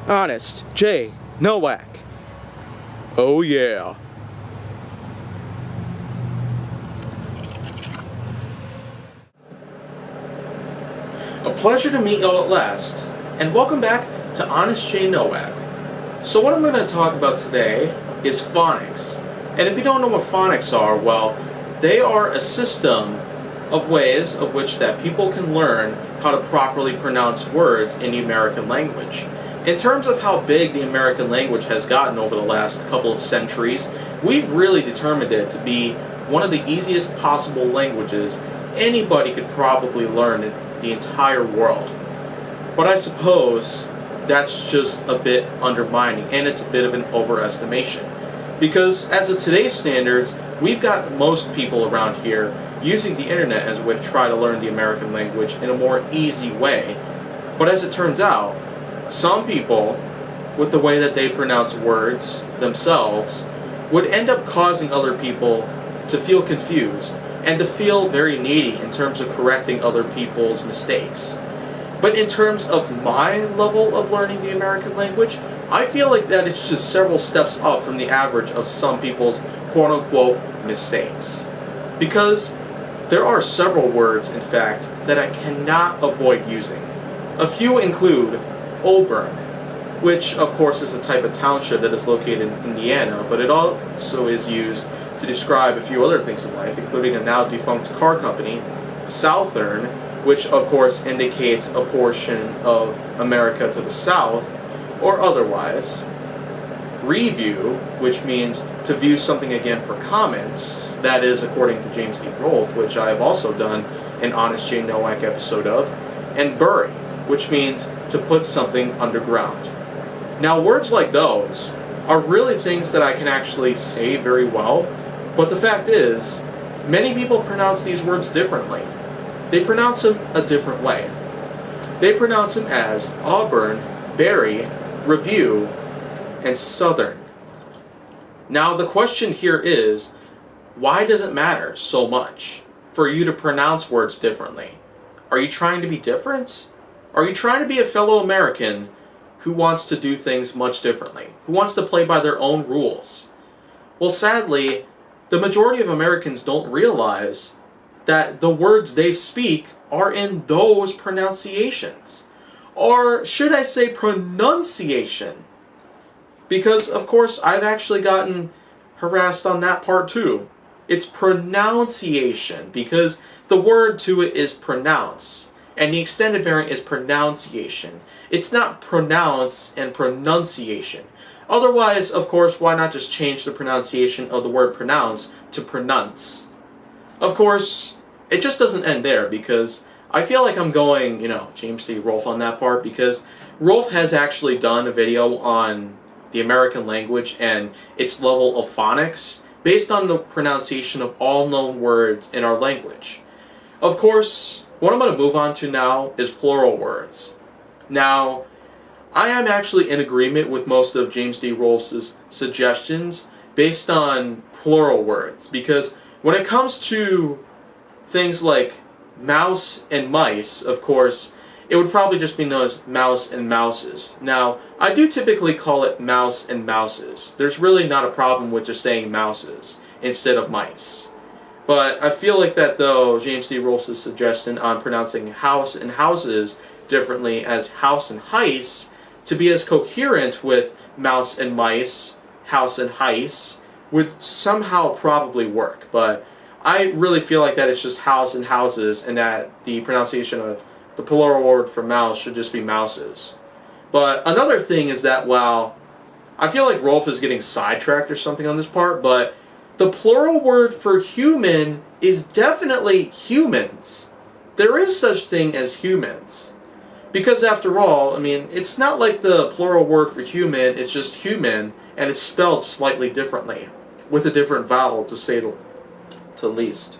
Honest J. Nowak. Oh yeah. A pleasure to meet y'all at last, and welcome back to Honest J. Nowak. So what I'm going to talk about today is phonics. And if you don't know what phonics are, well, they are a system of ways of which that people can learn how to properly pronounce words in the American language. In terms of how big the American language has gotten over the last couple of centuries, we've really determined it to be one of the easiest possible languages anybody could probably learn in the entire world. But I suppose that's just a bit undermining, and it's a bit of an overestimation. Because as of today's standards, we've got most people around here using the internet as a way to try to learn the American language in a more easy way. But as it turns out, some people, with the way that they pronounce words themselves, would end up causing other people to feel confused and to feel very needy in terms of correcting other people's mistakes. But in terms of my level of learning the American language, I feel like that it's just several steps up from the average of some people's quote-unquote mistakes. Because there are several words, in fact, that I cannot avoid using. A few include Auburn, which of course is a type of township that is located in Indiana, but it also is used to describe a few other things in life, including a now defunct car company, Southern, which of course indicates a portion of America to the south, or otherwise. Review, which means to view something again for comment, that is according to James D. Rolfe, which I have also done an Honest J. Nowak episode of, and bury, which means to put something underground. Now words like those are really things that I can actually say very well, but the fact is, many people pronounce these words differently. They pronounce them a different way. They pronounce them as Auburn, bury, review, and Southern. Now the question here is, why does it matter so much for you to pronounce words differently? Are you trying to be different? Are you trying to be a fellow American who wants to do things much differently? Who wants to play by their own rules? Well, sadly, the majority of Americans don't realize that the words they speak are in those pronunciations. Or should I say pronunciation? Because, of course, I've actually gotten harassed on that part too. It's pronunciation, because the word to it is pronounce, and the extended variant is pronunciation. It's not pronounce and pronunciation. Otherwise, of course, why not just change the pronunciation of the word pronounce to pronounce? Of course, it just doesn't end there, because I feel like I'm going, James D. Rolfe on that part, because Rolfe has actually done a video on the American language and its level of phonics based on the pronunciation of all known words in our language. Of course, what I'm going to move on to now is plural words. Now, I am actually in agreement with most of James D. Rolfe's suggestions based on plural words, because when it comes to things like mouse and mice, of course, it would probably just be known as mouse and mouses. Now, I do typically call it mouse and mouses. There's really not a problem with just saying mouses instead of mice. But I feel like that, though, James D. Rolfe's suggestion on pronouncing house and houses differently as house and heis to be as coherent with mouse and mice, house and heis, would somehow probably work. But I really feel like that it's just house and houses, and that the pronunciation of the plural word for mouse should just be mouses. But another thing is that, well, I feel like Rolfe is getting sidetracked or something on this part, but the plural word for human is definitely humans. There is such thing as humans. Because after all, I mean, it's not like the plural word for human, it's just human, and it's spelled slightly differently, with a different vowel to say the least.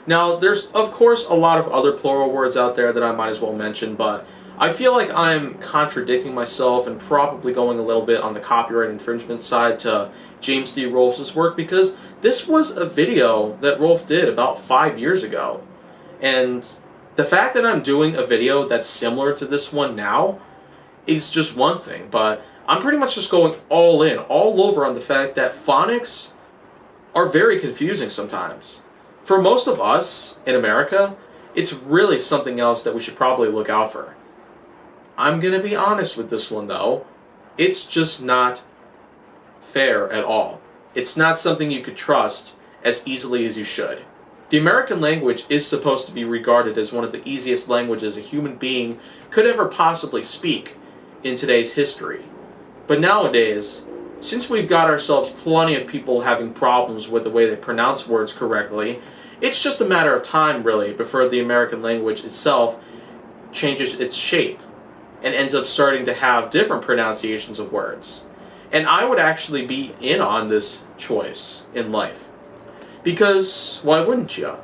Now, there's of course a lot of other plural words out there that I might as well mention, but I feel like I'm contradicting myself and probably going a little bit on the copyright infringement side to James D. Rolfe's work, because this was a video that Rolfe did about 5 years ago. And the fact that I'm doing a video that's similar to this one now is just one thing, but I'm pretty much just going all in, all over on the fact that phonics are very confusing sometimes. For most of us in America, it's really something else that we should probably look out for. I'm going to be honest with this one though. It's just not fair at all. It's not something you could trust as easily as you should. The American language is supposed to be regarded as one of the easiest languages a human being could ever possibly speak in today's history. But nowadays, since we've got ourselves plenty of people having problems with the way they pronounce words correctly, it's just a matter of time really before the American language itself changes its shape and ends up starting to have different pronunciations of words. And I would actually be in on this choice in life. Because why wouldn't you?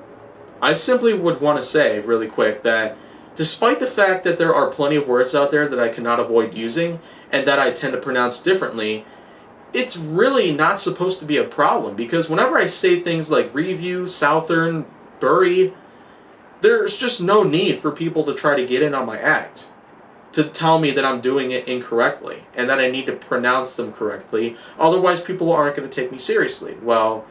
I simply would want to say really quick that despite the fact that there are plenty of words out there that I cannot avoid using and that I tend to pronounce differently, it's really not supposed to be a problem, because whenever I say things like review, southern, bury, there's just no need for people to try to get in on my act, to tell me that I'm doing it incorrectly and that I need to pronounce them correctly, otherwise people aren't going to take me seriously. Well,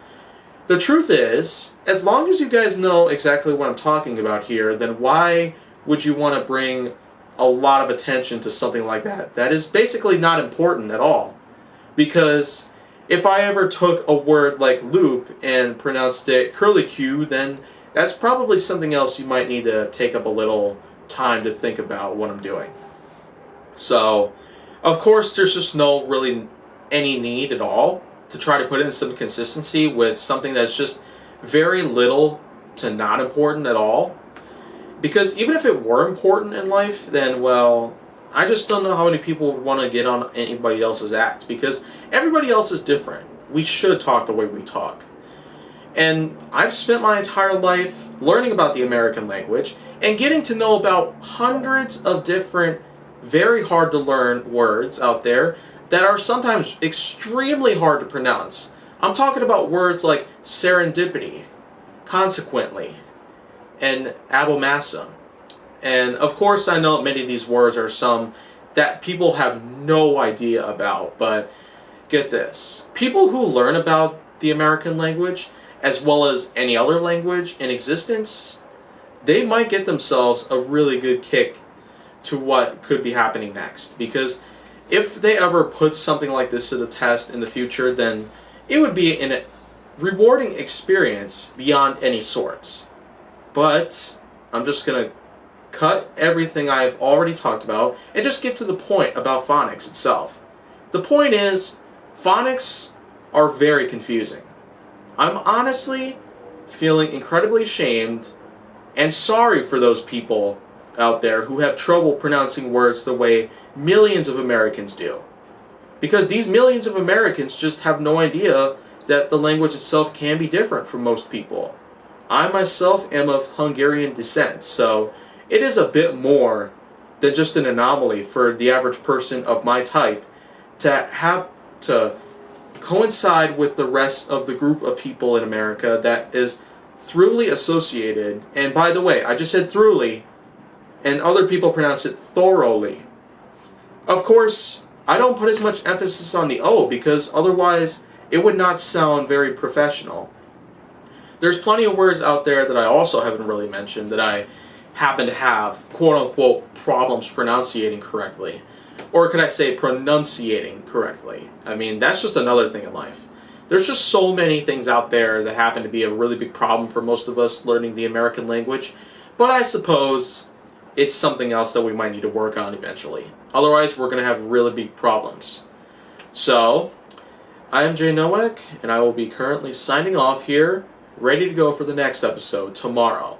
the truth is, as long as you guys know exactly what I'm talking about here, then why would you want to bring a lot of attention to something like that? That is basically not important at all. Because if I ever took a word like loop and pronounced it curlicue, then that's probably something else you might need to take up a little time to think about what I'm doing. So, of course, there's just no really any need at all to try to put in some consistency with something that's just very little to not important at all. Because even if it were important in life, then, well, I just don't know how many people would want to get on anybody else's act, because everybody else is different. We should talk the way we talk. And I've spent my entire life learning about the American language and getting to know about hundreds of different, very hard to learn words out there that are sometimes extremely hard to pronounce. I'm talking about words like serendipity, consequently, and abomasum. And of course I know many of these words are some that people have no idea about, but get this. People who learn about the American language, as well as any other language in existence, they might get themselves a really good kick to what could be happening next. Because if they ever put something like this to the test in the future, then it would be a rewarding experience beyond any sorts. But I'm just going to cut everything I've already talked about and just get to the point about phonics itself. The point is, phonics are very confusing. I'm honestly feeling incredibly ashamed and sorry for those people out there who have trouble pronouncing words the way millions of Americans do. Because these millions of Americans just have no idea that the language itself can be different from most people. I myself am of Hungarian descent, so it is a bit more than just an anomaly for the average person of my type to have to coincide with the rest of the group of people in America that is thoroughly associated, and by the way, I just said thoroughly, and other people pronounce it thoroughly. Of course, I don't put as much emphasis on the O because otherwise it would not sound very professional. There's plenty of words out there that I also haven't really mentioned that I happen to have quote-unquote problems pronunciating correctly. Or could I say pronunciating correctly? I mean, that's just another thing in life. There's just so many things out there that happen to be a really big problem for most of us learning the American language, but I suppose it's something else that we might need to work on eventually. Otherwise, we're going to have really big problems. So, I am Jay Nowak, and I will be currently signing off here, ready to go for the next episode tomorrow.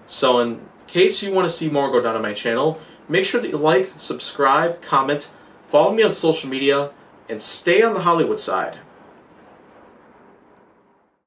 So in case you want to see more go down on my channel, make sure that you like, subscribe, comment, follow me on social media, and stay on the Hollywood side.